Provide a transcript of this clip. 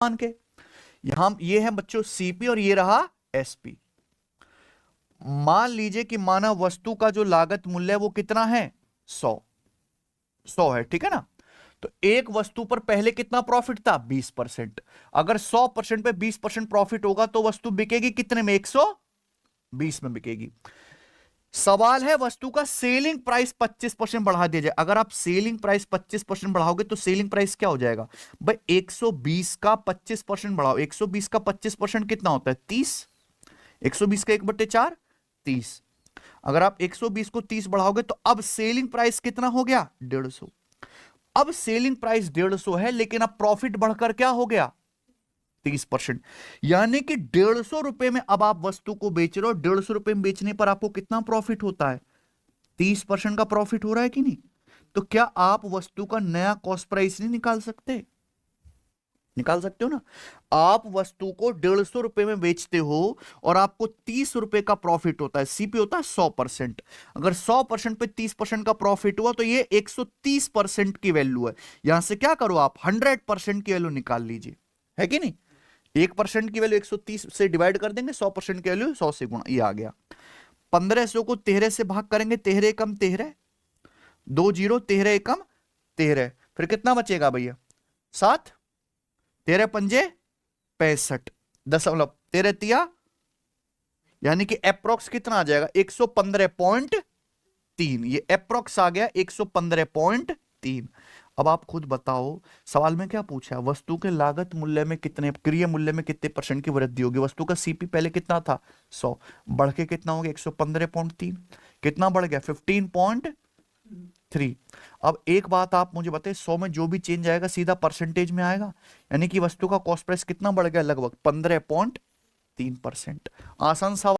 मान के यहां ये है बच्चों सीपी और ये रहा एसपी। मान लीजिए कि मानव वस्तु का जो लागत मूल्य है वो कितना है 100 है, ठीक है ना। तो एक वस्तु पर पहले कितना प्रॉफिट था 20%। अगर 100% पे 20% प्रॉफिट होगा तो वस्तु बिकेगी कितने में 120 में बिकेगी। सवाल है वस्तु का सेलिंग प्राइस 25% बढ़ा दिया जाए। अगर आप सेलिंग प्राइस 25% बढ़ाओगे तो सेलिंग प्राइस क्या हो जाएगा भाई 120 का 25% बढ़ाओ। 120 का 25% कितना होता है 30। 120 का 1/4 30। अगर आप 120 को 30 बढ़ाओगे तो अब सेलिंग प्राइस कितना हो गया 150। अब सेलिंग प्राइस 150 है लेकिन अब प्रॉफिट बढ़कर क्या हो गया 30%। यानी कि 150 रुपए में अब आप वस्तु को बेच रहे हो। 150 रुपए में बेचने पर आपको कितना प्रॉफिट होता है 30% का प्रॉफिट हो रहा है कि नहीं। तो क्या आप वस्तु का नया कॉस्ट प्राइस नहीं निकाल सकते। निकाल सकते हो ना। आप वस्तु को 150 रुपए में बेचते हो और आपको 30 रुपए का प्रॉफिट होता है। सीपी होता है 100%। अगर 100% पे 30% का प्रॉफिट हुआ तो ये 130% की वैल्यू है। यहां से क्या करो आप 100% की वैल्यू निकाल लीजिए, है कि नहीं। 1% की वैल्यू 130 से डिवाइड कर देंगे, 100% की वैल्यू 100 से गुणा, ये आ गया। 1500 को 13 से भाग करेंगे, 13 एकम 13, 2 जीरो, 13 एकम 13, फिर कितना बचेगा भैया 7, 13 पंजे 65 दशमलव 13 तिया, यानी कि अप्रोक्स कितना आ जाएगा 115.3। ये अप्रोक्स आ गया 115.3। अब आप खुद बताओ सवाल में क्या पूछा है वस्तु के लागत मूल्य में कितने क्रय मूल्य में कितने % की वृद्धि होगी। वस्तु का सीपी पहले कितना था 100, बढ़ के कितना हो गया 115.3। कितना बढ़ गया 15.3। अब एक बात आप मुझे बताइए 100 में जो भी चेंज आएगा सीधा परसेंटेज में आएगा। यानी कि वस्तु का कॉस्ट प्राइस कितना बढ़ गया लगभग 15.3%। आसान सवाल।